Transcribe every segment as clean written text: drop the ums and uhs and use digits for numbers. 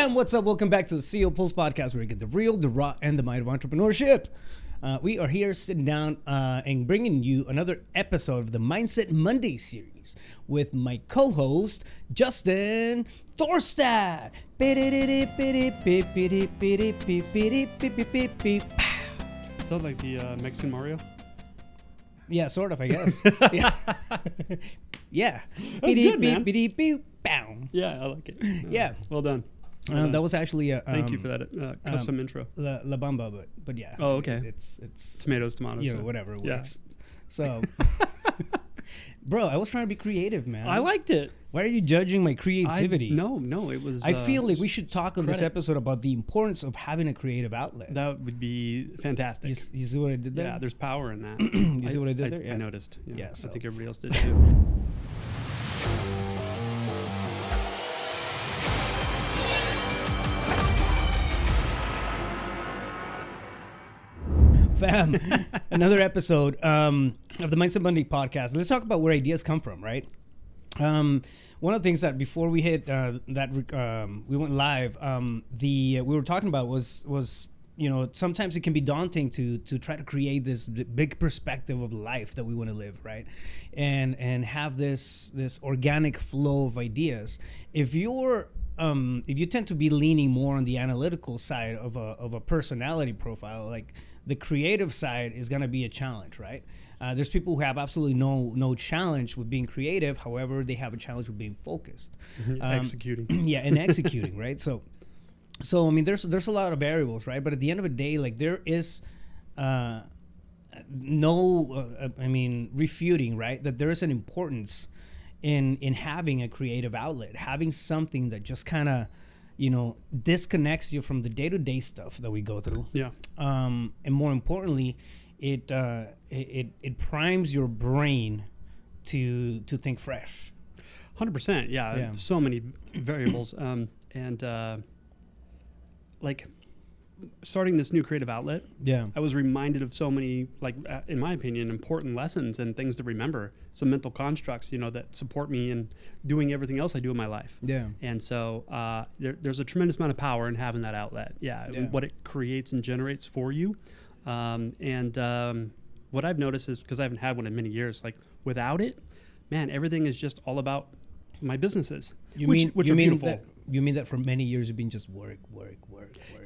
Fam, what's up? Welcome back to the CEO Pulse Podcast, where you get the real, the raw, and the mind of entrepreneurship. We are here sitting down and bringing you another episode of the Mindset Monday series with my co-host, Justin Thorstad. Sounds like the Mexican Mario. Yeah, sort of, I guess. Yeah. Yeah. That's good, man. Yeah, I like it. Yeah. Well done. That was actually a Thank you for that custom intro. La Bamba, but yeah. Oh, okay. It's Tomatoes, you know, so. whatever Yeah. works. So, bro, I was trying to be creative, man. I liked it. Why are you judging my creativity? No, it was. I feel like we should talk on this credit. episode about the importance of having a creative outlet. That would be fantastic. You see what I did there? Yeah, there's power in that. You see what I did there? Yeah. I noticed. Yeah, so. I think everybody else did too. Fam, another episode of the Mindset Monday podcast. Let's talk about where ideas come from, right? One of the things that before we hit we went live, we were talking about was you know, sometimes it can be daunting to try to create this big perspective of life that we want to live, right? And have this organic flow of ideas. If you tend to be leaning more on the analytical side of a personality profile, like the creative side is going to be a challenge, right? There's people who have absolutely no challenge with being creative. However, they have a challenge with being focused. Executing. Yeah, and executing, right? So I mean, there's a lot of variables, right? But at the end of the day, like there is refuting, right? That there is an importance in having a creative outlet, having something that just kind of, you know, disconnects you from the day-to-day stuff that we go through. Yeah. And more importantly, it primes your brain to think fresh. 100%. Yeah. So many variables. Like starting this new creative outlet, I was reminded of so many, like, in my opinion, important lessons and things to remember, some mental constructs, you know, that support me in doing everything else I do in my life. Yeah. And so there's a tremendous amount of power in having that outlet. What it creates and generates for you. What I've noticed is, because I haven't had one in many years, like without it, man, everything is just all about my businesses, which are beautiful. You mean that for many years you've been just work?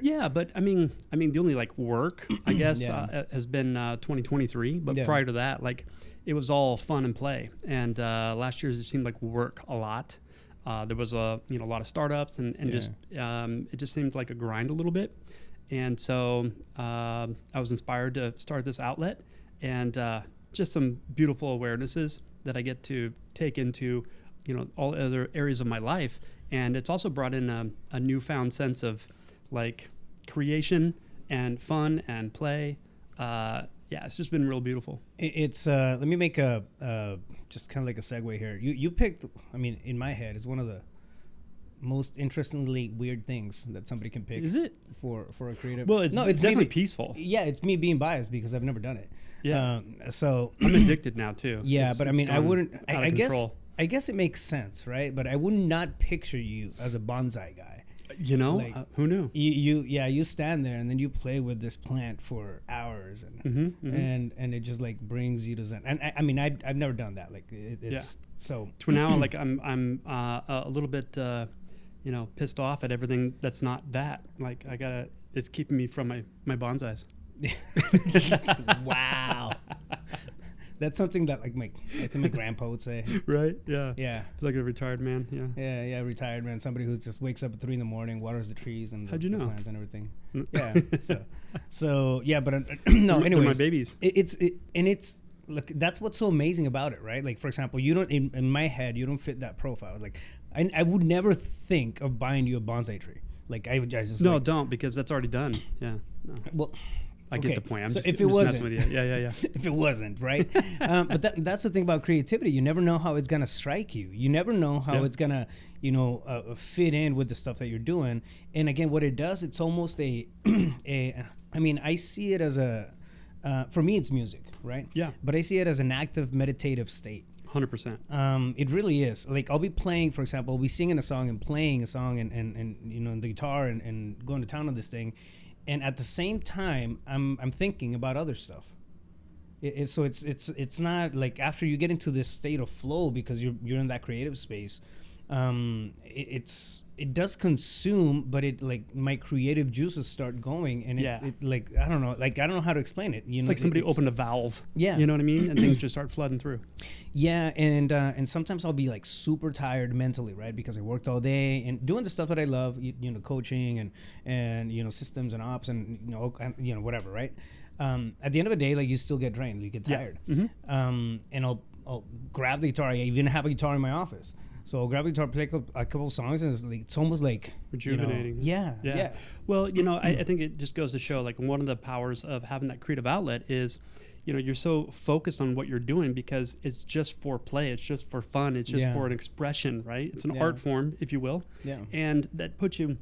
Yeah, but I mean, the only like work, I guess, has been 2023. But prior to that, like, it was all fun and play. And last year it seemed like work a lot. There was a lot of startups and just it just seemed like a grind a little bit. And so I was inspired to start this outlet, and just some beautiful awarenesses that I get to take into, you know, all other areas of my life. And it's also brought in a newfound sense of like creation and fun and play. It's just been real beautiful. It's let me make a just kind of like a segue here. You picked, I mean, in my head, it's one of the most interestingly weird things that somebody can pick. Is it? For a creative? Well, it's definitely peaceful. Yeah, it's me being biased because I've never done it. Yeah. So I'm addicted now too. Yeah, but I mean, I wouldn't. I guess. Control. I guess it makes sense, right? But I would not picture you as a bonsai guy. You know, like, who knew? You stand there and then you play with this plant for hours, and and it just like brings you to zen. And I mean, I've never done that. Like it's so. To now, like I'm a little bit pissed off at everything that's not that. Like it's keeping me from my bonsais. Wow. That's something that like I think my grandpa would say. Right? Yeah. Yeah. Like a retired man. Yeah. Yeah. Retired man. Somebody who just wakes up at 3 a.m, waters the trees and how'd you know? Plants and everything. Yeah. So yeah, but no. Anyways, they're my babies. It's look. That's what's so amazing about it, right? Like, for example, you don't in my head you don't fit that profile. Like I would never think of buying you a bonsai tree. Like I just don't, because that's already done. Yeah. No. Well. I get the point. I'm just wasn't, messing with you. Yeah. If it wasn't, right? But that's the thing about creativity. You never know how it's gonna strike you. You never know how it's gonna, fit in with the stuff that you're doing. And again, what it does, it's almost I mean, I see it as for me, it's music, right? Yeah. But I see it as an active meditative state. 100%. It really is. Like I'll be playing, for example, I'll be singing a song and playing a song and you know, the guitar and going to town on this thing. And at the same time, I'm thinking about other stuff. So it's not like after you get into this state of flow because you're in that creative space, it does consume, but it like my creative juices start going, and it like I don't know how to explain it. It's like somebody opened a valve. Yeah, you know what I mean, and things just start flooding through. Yeah, and sometimes I'll be like super tired mentally, right? Because I worked all day and doing the stuff that I love, you know, coaching and you know, systems and ops and you know whatever, right? At the end of the day, like you still get drained, you get tired. Yeah. And I'll grab the guitar. I even have a guitar in my office, so I'll grab the guitar, play a couple of songs, and it's almost like rejuvenating. You know, yeah. Well, you know, I think it just goes to show like one of the powers of having that creative outlet is, you know, you're so focused on what you're doing because it's just for play, it's just for fun, it's just for an expression, right? It's an art form, if you will. Yeah. And that puts you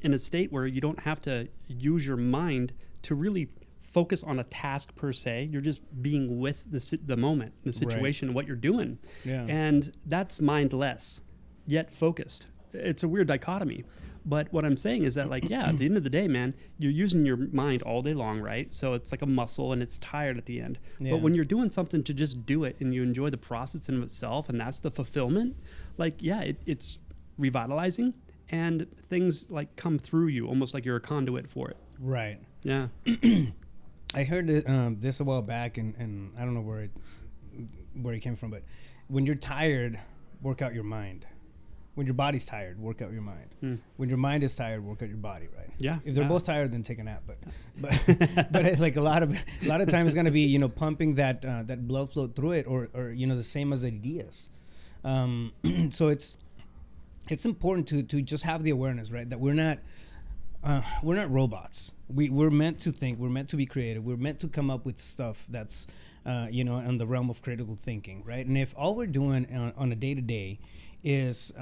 in a state where you don't have to use your mind to really focus on a task per se. You're just being with the moment, the situation, what you're doing. Yeah. And that's mindless, yet focused. It's a weird dichotomy. But what I'm saying is that, like, yeah, at the end of the day, man, you're using your mind all day long, right? So it's like a muscle and it's tired at the end. Yeah. But when you're doing something to just do it and you enjoy the process in of itself, and that's the fulfillment, like, yeah, it's revitalizing and things like come through you almost like you're a conduit for it. Right. Yeah. I heard this a while back, and I don't know where it came from, but when you're tired, work out your mind. When your body's tired, work out your mind. When your mind is tired, work out your body, right? Yeah. If they're both tired, then take a nap. But it's like a lot of times it's gonna be, you know, pumping that blood flow through it, or you know, the same as ideas. So it's important to just have the awareness, right? That we're not robots. We're meant to think. We're meant to be creative. We're meant to come up with stuff that's, you know, in the realm of critical thinking, right? And if all we're doing on a day-to-day is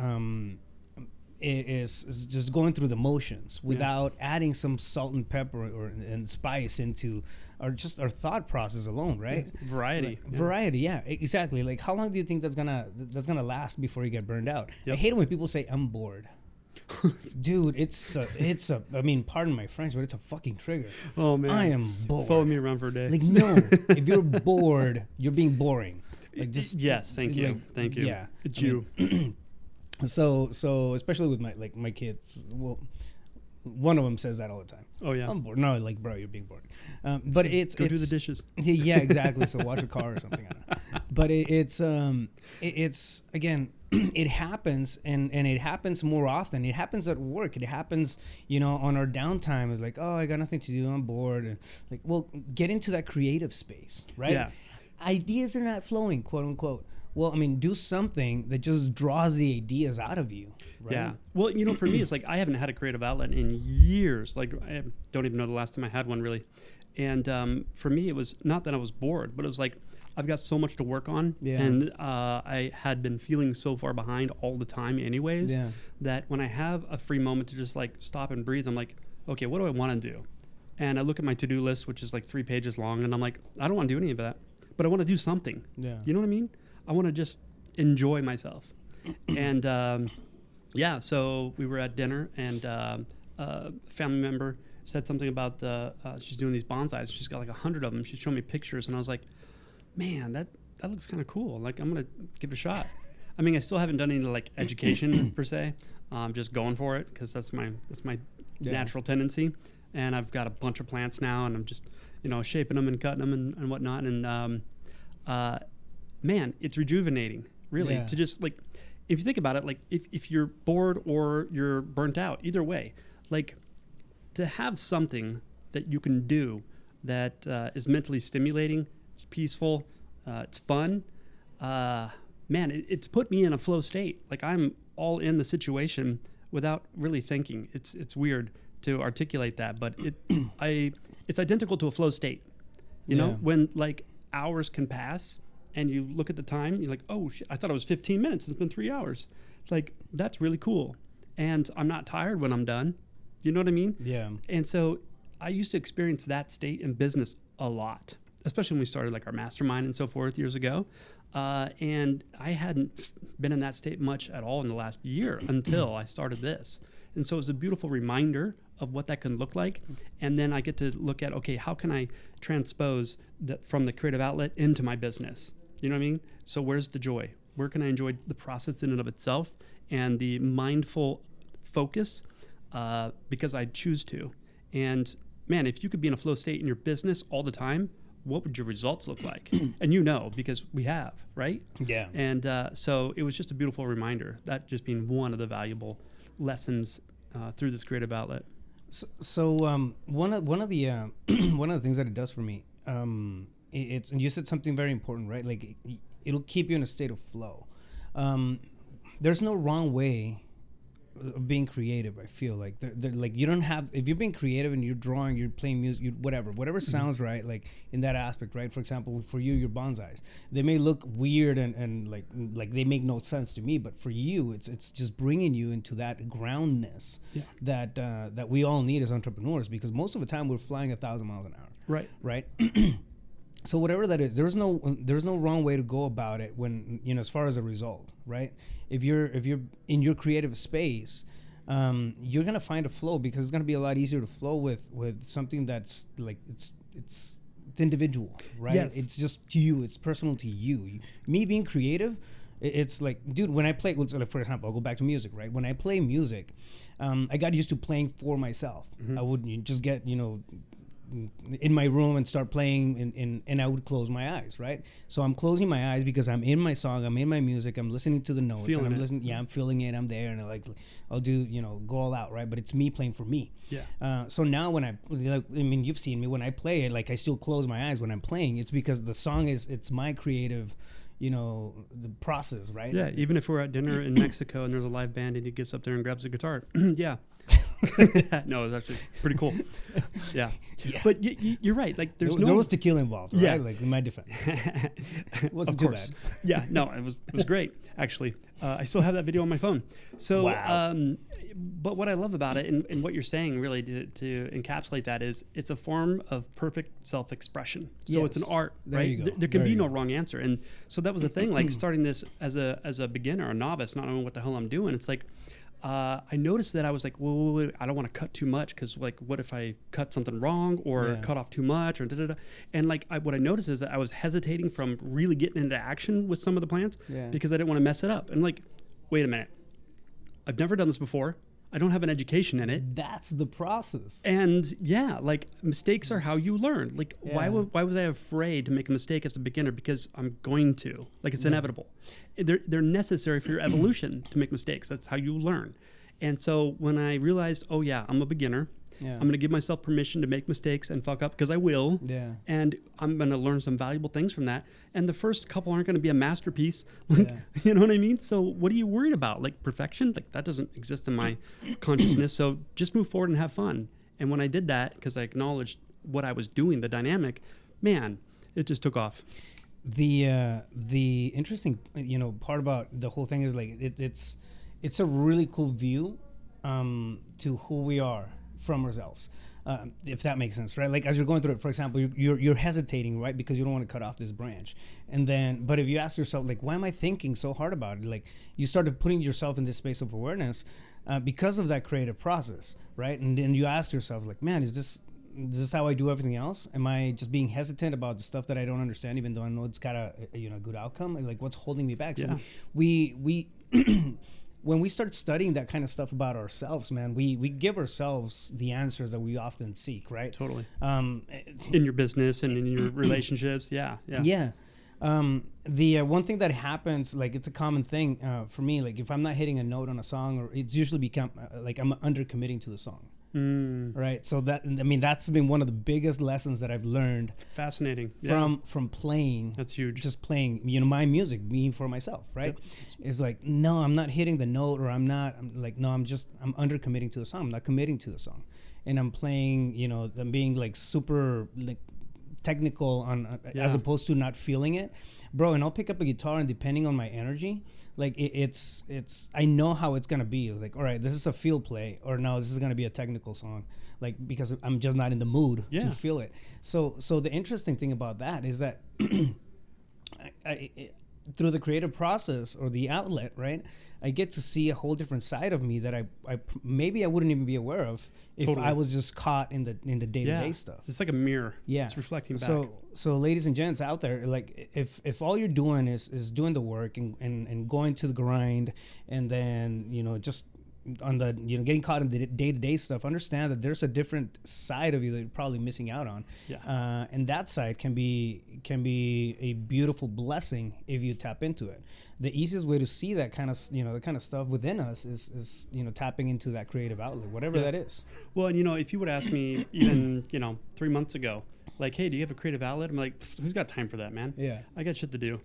just going through the motions without adding some salt and pepper and spice into our thought process alone, right? Variety. Variety, yeah, exactly. Like, how long do you think that's gonna last before you get burned out? Yep. I hate it when people say, "I'm bored." Dude, it's a I mean, pardon my French, but it's a fucking trigger. Oh man, I am bored. Follow me around for a day. Like, no, if you're bored, you're being boring. Like, just thank you. Yeah, it's you. So especially with my kids. Well, one of them says that all the time. Oh yeah, I'm bored. No, like, bro, you're being bored. But it's do the dishes. Yeah, exactly. So wash a car or something. I don't know. But it's again. It happens, and it happens more often. It happens at work. It happens, you know, on our downtime. It's like, oh, I got nothing to do. I'm bored. And like, well, get into that creative space, right? Yeah. Ideas are not flowing, quote unquote. Well, I mean, do something that just draws the ideas out of you, right? Yeah. Well, you know, for me, it's like I haven't had a creative outlet in years. Like, I don't even know the last time I had one, really. And for me, it was not that I was bored, but it was like, I've got so much to work on, and I had been feeling so far behind all the time anyways, that when I have a free moment to just like stop and breathe, I'm like, okay, what do I want to do? And I look at my to-do list, which is like 3 pages long, and I'm like, I don't want to do any of that, but I want to do something. Yeah. You know what I mean? I want to just enjoy myself. And so we were at dinner, and a family member said something about she's doing these bonsais. She's got like 100 of them. She showed me pictures, and I was like, man, that looks kind of cool. Like, I'm gonna give it a shot. I mean, I still haven't done any like education per se. I'm just going for it because that's my natural tendency. And I've got a bunch of plants now, and I'm just, you know, shaping them and cutting them and whatnot. And man, it's rejuvenating, really, to just like, if you think about it, like if you're bored or you're burnt out, either way, like to have something that you can do that is mentally stimulating, it's peaceful, it's fun. Man, it's put me in a flow state. Like, I'm all in the situation without really thinking. It's weird to articulate that, but it's identical to a flow state. You know, when like hours can pass and you look at the time, you're like, oh shit, I thought it was 15 minutes. It's been 3 hours. Like, that's really cool. And I'm not tired when I'm done. You know what I mean? Yeah. And so I used to experience that state in business a lot. especially when we started like our mastermind and so forth years ago. And I hadn't been in that state much at all in the last year until I started this. And so it was a beautiful reminder of what that can look like. And then I get to look at, okay, how can I transpose that from the creative outlet into my business? You know what I mean? So where's the joy? Where can I enjoy the process in and of itself and the mindful focus because I choose to? And man, if you could be in a flow state in your business all the time, what would your results look like? And you know, because we have, right? Yeah. And so it was just a beautiful reminder, that just being one of the valuable lessons through this creative outlet. So one of the one of the things that it does for me, it's, and you said something very important, right? Like it'll keep you in a state of flow. There's no wrong way of being creative. I feel like they're like, you don't have, if you're being creative and you're drawing, you're playing music, whatever sounds right, like in that aspect, right? For example, for you, your bonsais, they may look weird and like they make no sense to me, but for you, it's just bringing you into that groundness that we all need as entrepreneurs, because most of the time we're flying 1,000 miles an hour. Right. So whatever that is, there's no wrong way to go about it when, you know, as far as a result, right? If you're in your creative space, you're gonna find a flow, because it's gonna be a lot easier to flow with something that's like it's individual, right? Yes. It's just to you, it's personal to you. Me being creative, it's like, dude, when I play, like for example, I'll go back to music, right? When I play music, I got used to playing for myself. I would just get, you know, in my room and start playing and I would close my eyes, right? So I'm closing my eyes because I'm in my song, I'm in my music, I'm listening to the notes, Feeling and I'm it. listening, I'm feeling it, I'm there, and I'll do, you know, go all out, right? But it's me playing for me. So now when I mean, you've seen me when I play it, like I still close my eyes when I'm playing. It's because the song it's my creative, you know, the process, right? Yeah, even if we're at dinner in Mexico and there's a live band and he gets up there and grabs a guitar, yeah. No, it's actually pretty cool. Yeah. But you're right. Like there was tequila involved, right? Yeah. Like in my defense. Wasn't of course. too bad. Yeah, no, it was great, actually. I still have that video on my phone. So, wow. But what I love about it and what you're saying really to encapsulate that is it's a form of perfect self-expression. So it's an art, there right? You go. There can be no wrong answer. And so that was the thing, like starting this as a beginner, a novice, not knowing what the hell I'm doing. It's like, I noticed that I was like, whoa, I don't want to cut too much, because like, what if I cut something wrong or cut off too much or da-da-da. And like, what I noticed is that I was hesitating from really getting into action with some of the plants because I didn't want to mess it up. And like, wait a minute, I've never done this before. I don't have an education in it. That's the process. And yeah, like mistakes are how you learn. Like why was I afraid to make a mistake as a beginner? Because I'm going to. Like it's inevitable. They're necessary for your evolution to make mistakes. That's how you learn. And so when I realized, oh yeah, I'm a beginner. I'm going to give myself permission to make mistakes and fuck up, because I will. And I'm going to learn some valuable things from that. And the first couple aren't going to be a masterpiece. Like, you know what I mean? So what are you worried about? Like perfection? Like that doesn't exist in my consciousness. So just move forward and have fun. And when I did that, because I acknowledged what I was doing, the dynamic, man, it just took off. The interesting, you know, part about the whole thing is like it's a really cool view to who we are from ourselves, if that makes sense, right? Like as you're going through it, for example, you're hesitating, right? Because you don't want to cut off this branch. And then, but if you ask yourself, like, why am I thinking so hard about it? Like you started putting yourself in this space of awareness because of that creative process, right? And then you ask yourself, like, man, is this how I do everything else? Am I just being hesitant about the stuff that I don't understand, even though I know it's got a good outcome? Like what's holding me back? So we when we start studying that kind of stuff about ourselves, man, we give ourselves the answers that we often seek, right? Totally. In your business and in your relationships. Yeah. The one thing that happens, like it's a common thing for me, like if I'm not hitting a note on a song, or it's usually become like I'm under committing to the song. Right. So that's been one of the biggest lessons that I've learned. Fascinating. From playing. That's huge. Just playing, my music, me for myself. Right. It's like, no, I'm not hitting the note, or I'm under committing to the song. I'm not committing to the song, and I'm playing, I'm being like super like technical on as opposed to not feeling it, bro. And I'll pick up a guitar, and depending on my energy, Like it's I know how it's gonna be. Like, all right, this is a field play, or no, this is gonna be a technical song. Like, because I'm just not in the mood to feel it. So the interesting thing about that is that I through the creative process or the outlet, right, I get to see a whole different side of me that I maybe I wouldn't even be aware of if I was just caught in the day-to-day stuff. It's like a mirror. Yeah, it's reflecting back. So ladies and gents out there, like if all you're doing is doing the work and going to the grind, and then just on the getting caught in the day-to-day stuff, understand that there's a different side of you that you're probably missing out on. And that side can be a beautiful blessing if you tap into it. The easiest way to see that kind of the kind of stuff within us is tapping into that creative outlet, whatever that is. Well, and if you would ask me even 3 months ago, like, hey, do you have a creative outlet? I'm like, who's got time for that, man? Yeah, I got shit to do.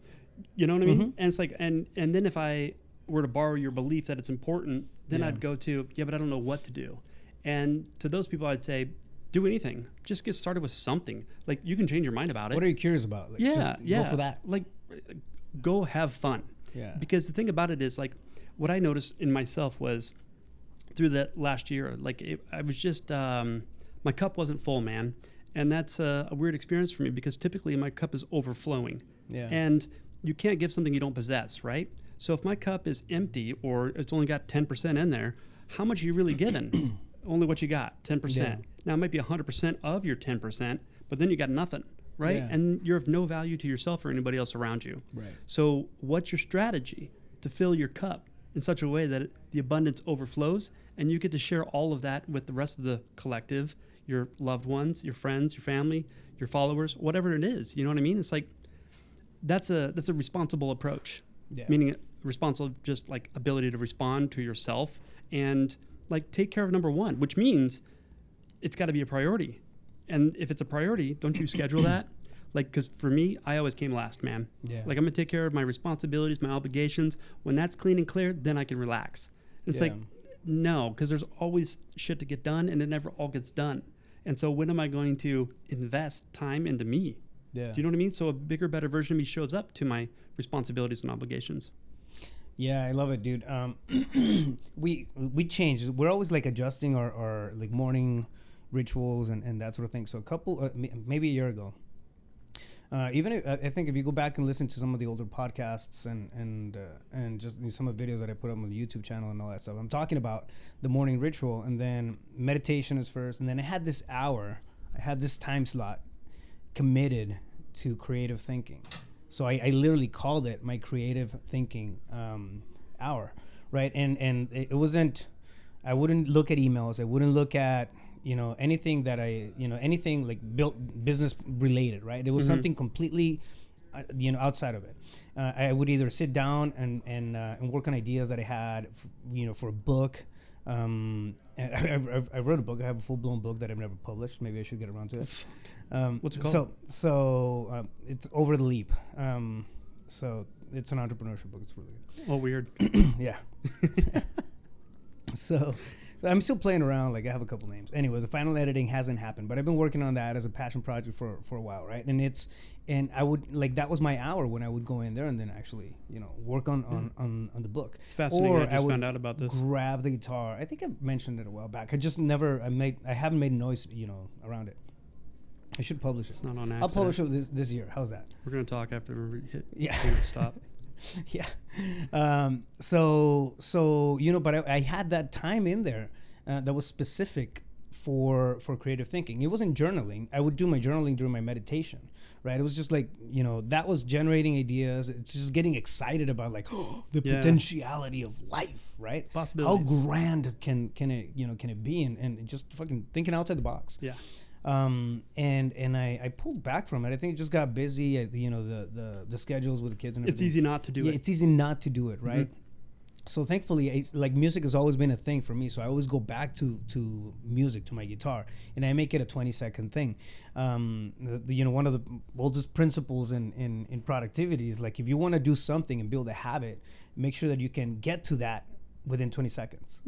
You know what I mean? And it's like, and then if I were to borrow your belief that it's important, then I'd go to, but I don't know what to do. And to those people, I'd say, do anything. Just get started with something. Like, you can change your mind about it. What are you curious about? Like, go for that. Like, go have fun. Yeah. Because the thing about it is, like, what I noticed in myself was through that last year, like, I was just, my cup wasn't full, man. And that's a weird experience for me, because typically my cup is overflowing. Yeah. And you can't give something you don't possess, right? So if my cup is empty, or it's only got 10% in there, how much are you really given? Only what you got, 10%. Yeah. Now, it might be 100% of your 10%, but then you got nothing, right? Yeah. And you're of no value to yourself or anybody else around you. Right. So what's your strategy to fill your cup in such a way that the abundance overflows, and you get to share all of that with the rest of the collective, your loved ones, your friends, your family, your followers, whatever it is. You know what I mean? It's like, that's a responsible approach. Yeah. Meaning responsible, just like ability to respond to yourself and like take care of number one, which means it's got to be a priority. And if it's a priority, don't you schedule that? Like, because for me, I always came last, man. Yeah. Like, I'm gonna take care of my responsibilities, my obligations. When that's clean and clear, then I can relax. And it's like, no, because there's always shit to get done, and it never all gets done. And so when am I going to invest time into me? Yeah. Do you know what I mean? So a bigger, better version of me shows up to my responsibilities and obligations. Yeah, I love it, dude. We changed. We're always like adjusting our like morning rituals and that sort of thing. So a couple, maybe a year ago, even I think if you go back and listen to some of the older podcasts and just some of the videos that I put up on the YouTube channel and all that stuff, I'm talking about the morning ritual, and then meditation is first, and then I had this time slot committed to creative thinking. So I literally called it my creative thinking hour, right? And it wasn't, I wouldn't look at emails. I wouldn't look at, anything that anything like business related, right? It was something completely, outside of it. I would either sit down and work on ideas that I had, for a book. And I wrote a book. I have a full-blown book that I've never published. Maybe I should get around to it. What's it called? So it's Over the Leap. So it's an entrepreneurship book. It's really good. Oh, weird. Yeah. So I'm still playing around. Like, I have a couple names. Anyways, the final editing hasn't happened, but I've been working on that as a passion project for a while, right? And I would, like, that was my hour when I would go in there and then actually, work on the book. It's fascinating. Or I just found out about this. Grab the guitar. I think I mentioned it a while back. I haven't made noise, around it. I should publish it. It's not on accident. I'll publish it this year. How's that? We're going to talk after we hit stop. Yeah. But I had that time in there that was specific for creative thinking. It wasn't journaling. I would do my journaling during my meditation, right? It was just like, that was generating ideas. It's just getting excited about like the potentiality of life, right? Possibilities. How grand can it be? And just fucking thinking outside the box. Yeah. And I pulled back from it. I think it just got busy. The schedules with the kids and everything. It's easy not to do it. It's easy not to do it, right? Mm-hmm. So thankfully, like, music has always been a thing for me. So I always go back to music, to my guitar, and I make it a 20-second thing. One of the oldest principles in productivity is, like, if you want to do something and build a habit, make sure that you can get to that within 20 seconds.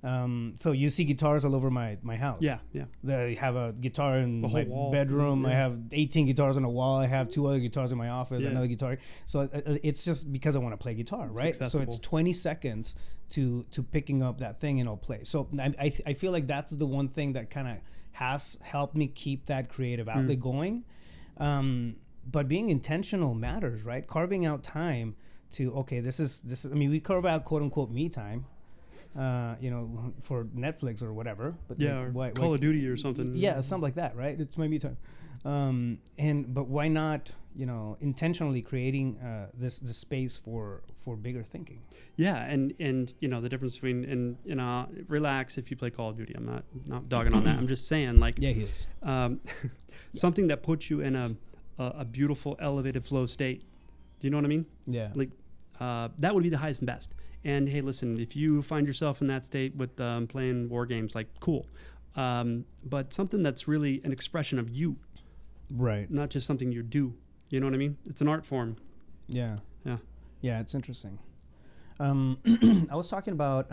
So you see guitars all over my house. Yeah. I have a guitar in The my whole wall. bedroom. Yeah. I have 18 guitars on a wall. I have 2 other guitars in my office. Yeah. Another guitar. So it's just because I want to play guitar, right? So it's 20 seconds to picking up that thing and I'll play. So I feel like that's the one thing that kind of has helped me keep that creative outlet going. But being intentional matters, right? Carving out time to, okay, this is. I mean, we carve out quote unquote me time. For Netflix or whatever. But like, Call of Duty or something. Yeah, something like that, right? It's my me time. But why not, intentionally creating this space for bigger thinking? Yeah, and the difference between relax if you play Call of Duty. I'm not dogging on that. I'm just saying he is. Something that puts you in a beautiful elevated flow state. Do you know what I mean? Yeah. Like that would be the highest and best. And hey, listen, if you find yourself in that state with playing war games, like cool, but something that's really an expression of you, right? Not just something you do. You know what I mean? It's an art form. Yeah. It's interesting. I was talking about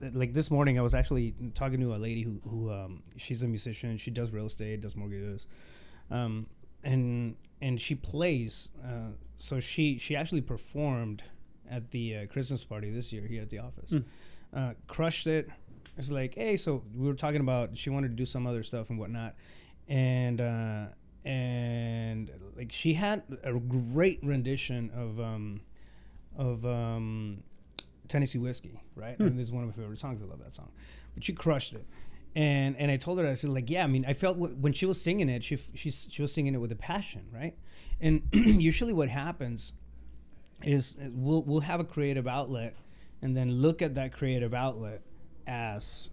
like this morning. I was actually talking to a lady who she's a musician. She does real estate, does mortgages, and she plays. So she actually performed at the Christmas party this year here at the office. Crushed it. It's like, hey, so we were talking about she wanted to do some other stuff and whatnot, and like she had a great rendition of Tennessee Whiskey, right? And this is one of my favorite songs. I love that song, but she crushed it. And I told her, I said, like, yeah, I mean, I felt when she was singing it, she was singing it with a passion, right? And usually what happens is we'll have a creative outlet and then look at that creative outlet as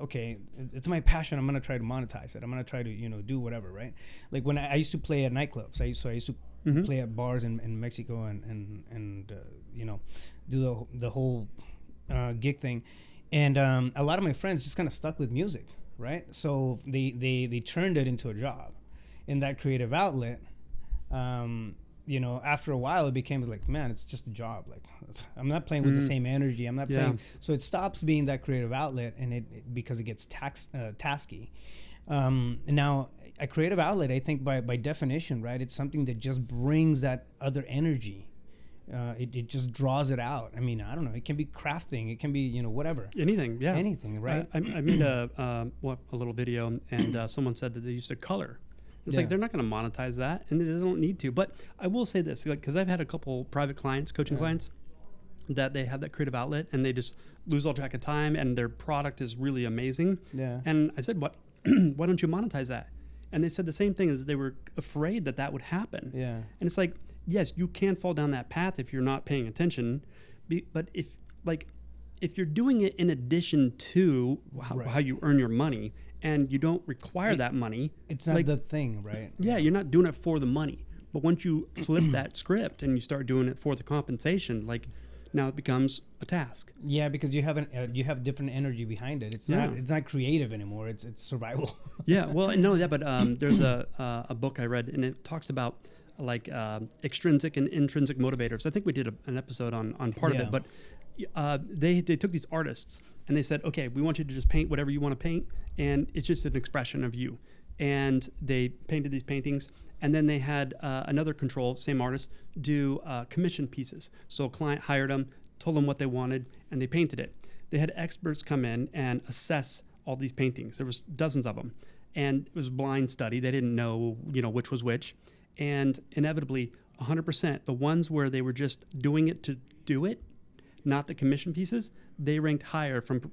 okay, it's my passion. I'm gonna try to monetize it. I'm gonna try to do whatever, right? Like when I used to play at nightclubs, I used to play at bars in Mexico and do the whole gig thing, and a lot of my friends just kind of stuck with music, right? So they turned it into a job, in that creative outlet. After a while it became like, man, it's just a job. Like I'm not playing with the same energy. I'm not playing. So it stops being that creative outlet and because it gets tasky. And now a creative outlet, I think by definition, right, it's something that just brings that other energy. It just draws it out. I mean, I don't know. It can be crafting. It can be, whatever. Anything, yeah. Anything, right? I made a little video and someone said that they used to color. It's like they're not going to monetize that, and they don't need to. But I will say this, because I've had a couple private clients, coaching clients, that they have that creative outlet, and they just lose all track of time, and their product is really amazing. Yeah. And I said, "What? Why don't you monetize that?" And they said the same thing, as they were afraid that would happen. Yeah. And it's like, yes, you can fall down that path if you're not paying attention, but if you're doing it in addition to how you earn your money, and you don't require that money, it's not the thing, right? Yeah, you're not doing it for the money. But once you flip that script and you start doing it for the compensation, like now it becomes a task. Yeah, because you have different energy behind it. It's not creative anymore. It's survival. Yeah, well, no, yeah, but there's a book I read, and it talks about like extrinsic and intrinsic motivators. I think we did an episode on part of it, but they took these artists and they said, okay, we want you to just paint whatever you want to paint, and it's just an expression of you. And they painted these paintings, and then they had another control, same artist, do commission pieces. So a client hired them, told them what they wanted, and they painted it. They had experts come in and assess all these paintings. There was dozens of them, and it was a blind study. They didn't know, which was which, and inevitably, 100%, the ones where they were just doing it to do it, not the commission pieces, they ranked higher from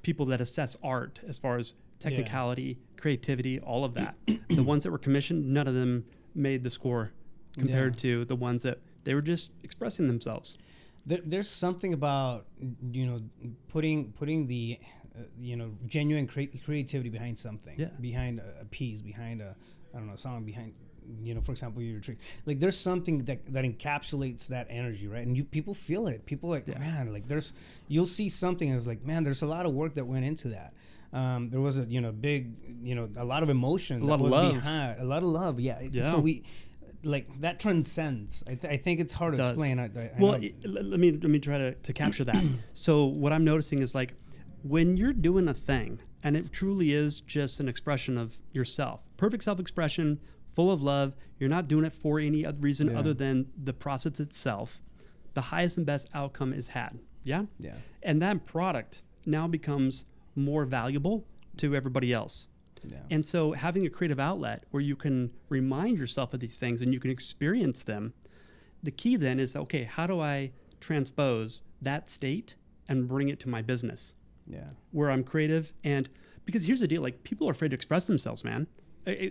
people that assess art as far as technicality, creativity, all of that. The ones that were commissioned, none of them made the score compared to the ones that they were just expressing themselves. There's something about putting the genuine creativity behind something, behind a piece, behind a song, behind. For example, your retreat. Like, there's something that encapsulates that energy, right? And people feel it. People man, like you'll see something and it's like, man, there's a lot of work that went into that. There was a big, a lot of emotion, a lot of love behind, a lot of love. Yeah. So we like that transcends. I think it's hard to explain. Let me try to capture that. So what I'm noticing is like when you're doing a thing and it truly is just an expression of yourself, perfect self-expression, full of love, you're not doing it for any other reason other than the process itself, the highest and best outcome is had. Yeah? Yeah. And that product now becomes more valuable to everybody else. Yeah. And so having a creative outlet where you can remind yourself of these things and you can experience them, the key then is, okay, how do I transpose that state and bring it to my business? Yeah. Where I'm creative. And because here's the deal, like, people are afraid to express themselves, man.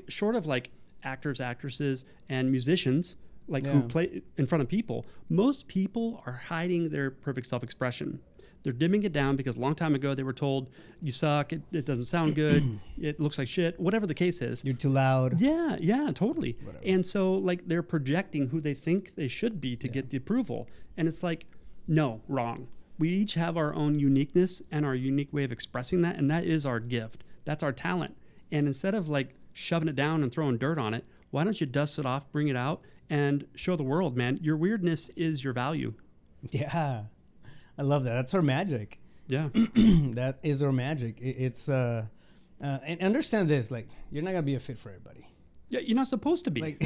Short of like actors, actresses, and musicians, like who play in front of people, most people are hiding their perfect self-expression. They're dimming it down because a long time ago they were told, you suck, it doesn't sound good, it looks like shit, whatever the case is. You're too loud. Yeah, totally. Whatever. And so like they're projecting who they think they should be to get the approval. And it's like, no, wrong. We each have our own uniqueness and our unique way of expressing that, and that is our gift. That's our talent. And instead of like shoving it down and throwing dirt on it, why don't you dust it off, bring it out, and show the world, man, your weirdness is your value. Yeah. I love that. That's our magic. Yeah. That is our magic. And understand this, like, you're not going to be a fit for everybody. Yeah, you're not supposed to be. Like,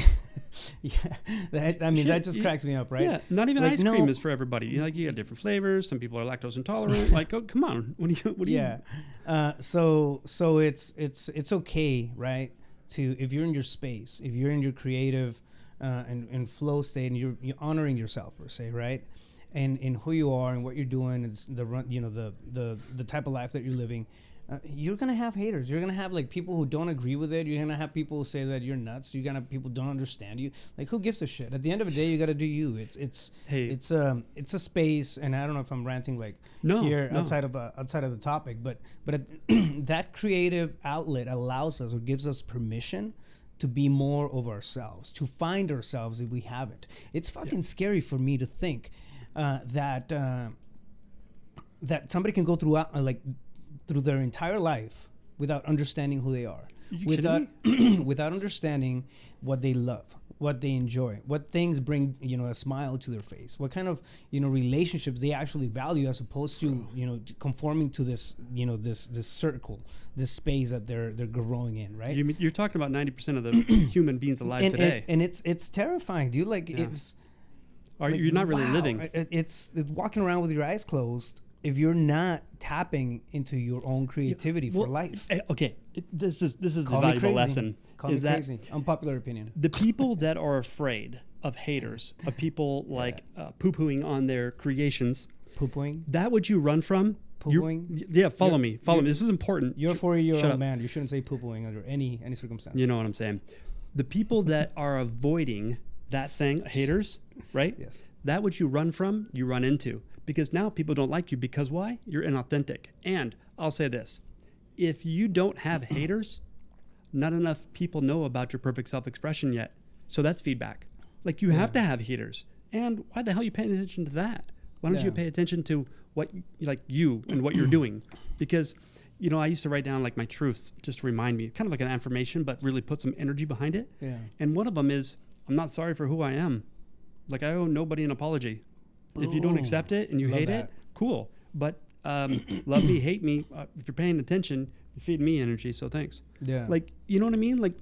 that just cracks me up, right? Yeah, not even like, ice cream is for everybody. You got different flavors. Some people are lactose intolerant. Like, oh, come on. What do you? So it's okay, right? If you're in your space, if you're in your creative and flow state, and you're honoring yourself, per se, right? And in who you are and what you're doing, it's the type of life that you're living. You're gonna have haters. You're gonna have like people who don't agree with it. You're gonna have people who say that you're nuts. You're gonna have people who don't understand you. Like, who gives a shit? At the end of the day, you gotta do you. It's a space, and I don't know if I'm ranting outside of the topic, but that creative outlet allows us, or gives us permission to be more of ourselves, to find ourselves if we haven't. It's fucking scary for me to think that somebody can go through their entire life without understanding who they are, without understanding what they love, what they enjoy, what things bring a smile to their face, what kind of relationships they actually value, as opposed to conforming to this this circle, this space that they're growing in, right? You're talking about 90% of the human beings alive today, and it's terrifying, dude. Like, you're not really living. It's walking around with your eyes closed if you're not tapping into your own creativity for life. Okay, this is the valuable lesson. Call me crazy. Unpopular opinion. The people that are afraid of haters, of people like poo-pooing on their creations. Poo-pooing? That what you run from? Poo-pooing? Follow me. This is important. You're a 40-year-old man. You shouldn't say poo-pooing under any circumstance. You know what I'm saying. The people that are avoiding that thing, haters, right? Yes. That what you run from, you run into. Because now people don't like you because why? You're inauthentic. And I'll say this. If you don't have haters, not enough people know about your perfect self-expression yet. So that's feedback. Like, you have to have haters. And why the hell are you paying attention to that? Why don't you pay attention to what you and what you're doing? Because, I used to write down like my truths just to remind me, kind of like an affirmation, but really put some energy behind it. Yeah. And one of them is, I'm not sorry for who I am. Like, I owe nobody an apology. If you don't accept it and you hate it, cool. But love me, hate me. If you're paying attention, you feed me energy. So thanks. Yeah. Like, you know what I mean? Like,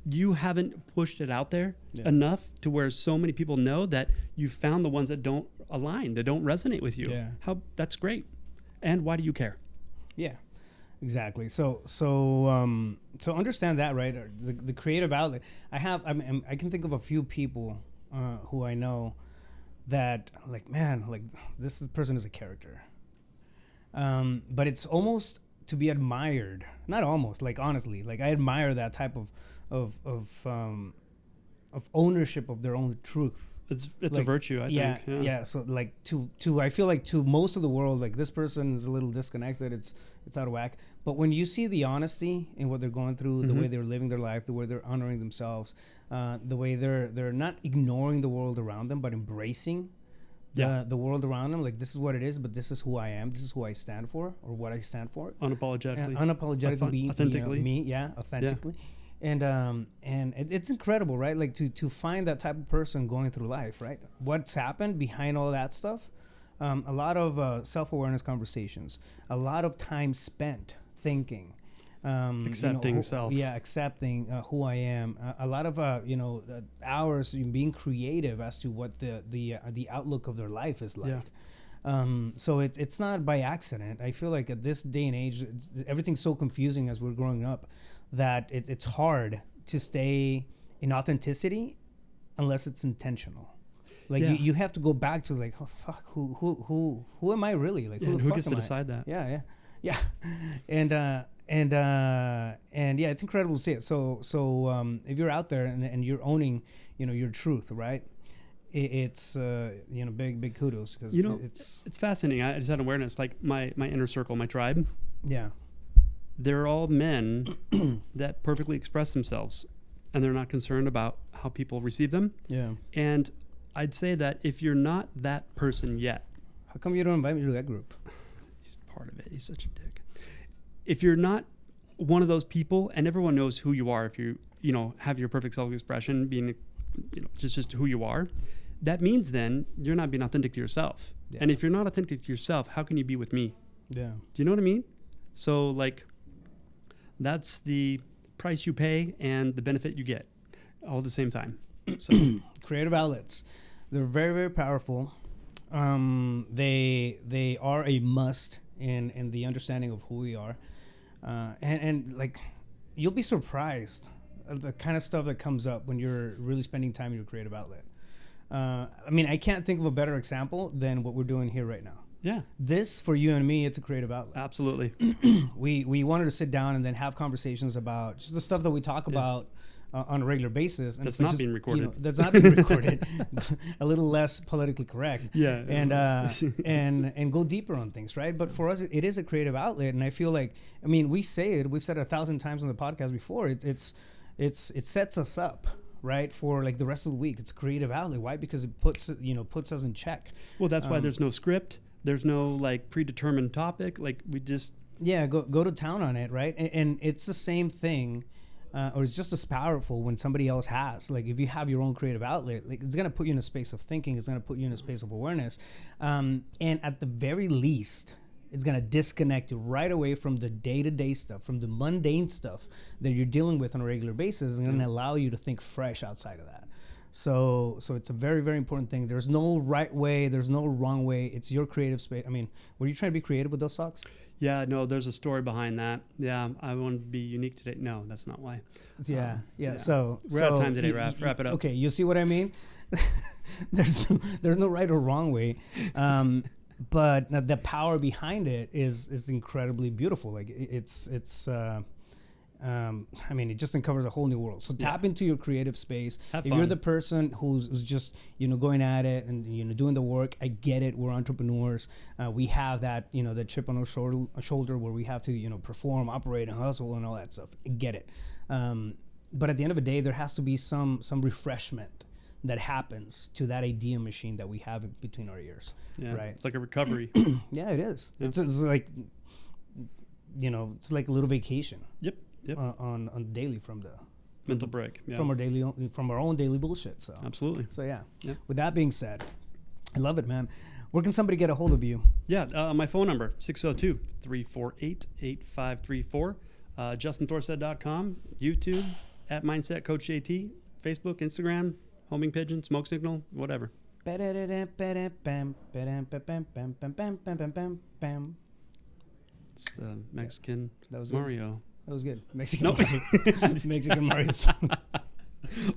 you haven't pushed it out there enough to where so many people know that you found the ones that don't align, that don't resonate with you. Yeah. That's great. And why do you care? Yeah. Exactly. So understand that, right? The creative outlet. I can think of a few people who I know that, like, man, like, this person is a character. But it's almost to be admired. Not almost, like, honestly, like, I admire that type of ownership of their own truth. It's like, a virtue, I think. Yeah. So like to I feel like to most of the world, like, this person is a little disconnected. It's out of whack. But when you see the honesty in what they're going through, the way they're living their life, the way they're honoring themselves, the way they're not ignoring the world around them, but embracing the world around them. Like, this is what it is, but this is who I am. This is who I stand for, or what I stand for. Unapologetically. being Authentically. Me. Yeah. Authentically. Yeah. And it's incredible, right? Like, to find that type of person going through life, right? What's happened behind all that stuff, a lot of self-awareness conversations, a lot of time spent thinking. Accepting self. Yeah, accepting who I am. A lot of hours in being creative as to what the outlook of their life is like. So it's not by accident. I feel like at this day and age, everything's so confusing as we're growing up that it's hard to stay in authenticity unless it's intentional. Like you have to go back to like, oh, fuck, who am I really? Like, who gets to decide that? Yeah. And yeah, it's incredible to see it. So if you're out there and you're owning, your truth, right? It's big kudos, because it's fascinating. I just had awareness, like my inner circle, my tribe. Yeah, they're all men that perfectly express themselves, and they're not concerned about how people receive them. Yeah, and I'd say that if you're not that person yet, how come you don't invite me to that group? He's part of it. He's such a dick. If you're not one of those people, and everyone knows who you are, if you have your perfect self-expression, being just who you are, that means then you're not being authentic to yourself. Yeah. And if you're not authentic to yourself, how can you be with me? Yeah. Do you know what I mean? So like, that's the price you pay and the benefit you get all at the same time. So creative outlets, they're very, very powerful. They are a must in the understanding of who we are. And like, you'll be surprised at the kind of stuff that comes up when you're really spending time in your creative outlet. I can't think of a better example than what we're doing here right now. Yeah. This, for you and me, it's a creative outlet. Absolutely. We wanted to sit down and then have conversations about just the stuff that we talk about on a regular basis. And that's not being recorded. That's not being recorded. A little less politically correct. Yeah. And go deeper on things, right? But for us, it is a creative outlet. And I feel like, we've said it 1,000 times on the podcast before. It sets us up, right, for like the rest of the week. It's a creative outlet. Why? Because it puts us in check. Well, that's why there's no script. There's no like predetermined topic. Like we just go to town on it, right? And it's the same thing, or it's just as powerful when somebody else has. Like if you have your own creative outlet, like it's gonna put you in a space of thinking. It's gonna put you in a space of awareness, and at the very least, it's going to disconnect you right away from the day-to-day stuff, from the mundane stuff that you're dealing with on a regular basis, and going to allow you to think fresh outside of that. So it's a very, very important thing. There's no right way. There's no wrong way. It's your creative space. Were you trying to be creative with those socks? Yeah, no, there's a story behind that. Yeah, I wanted to be unique today. No, that's not why. Yeah. So we're out of time today, Raph. Wrap it up. Okay, you see what I mean? there's no right or wrong way. But the power behind it is incredibly beautiful. Like it just uncovers a whole new world. So tap into your creative space. If you're the person who's just going at it and doing the work, I get it. We're entrepreneurs. We have that that chip on our shoulder where we have to perform, operate, and hustle and all that stuff. I get it. But at the end of the day, there has to be some refreshment that happens to that idea machine that we have between our ears. Yeah, right? It's like a recovery. Yeah, it is. Yeah. It's like, it's like a little vacation. Yep. On daily from the mental break. Yeah. From our own daily bullshit. So absolutely. So yeah. Yep. With that being said, I love it, man. Where can somebody get a hold of you? Yeah, my phone number 602-348-8534. JustinThorstad.com, YouTube at Mindset Coach JT, Facebook, Instagram. Homing pigeon, smoke signal, whatever. It's the Mexican Mario. That was good. Mexican Mario song.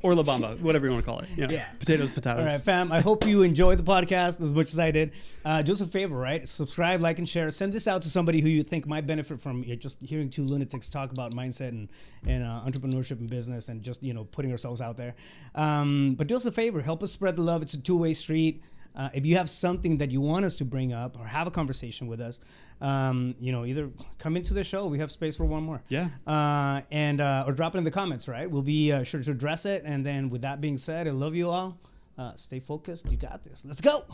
Or La Bamba, whatever you want to call it. Yeah. Potatoes. All right, fam. I hope you enjoyed the podcast as much as I did. Do us a favor, right? Subscribe, like, and share. Send this out to somebody who you think might benefit from just hearing two lunatics talk about mindset and entrepreneurship and business and just, putting ourselves out there. But do us a favor. Help us spread the love. It's a two-way street. If you have something that you want us to bring up or have a conversation with us, either come into the show. We have space for one more. Yeah. Or drop it in the comments, right? We'll be sure to address it. And then with that being said, I love you all. Stay focused. You got this. Let's go.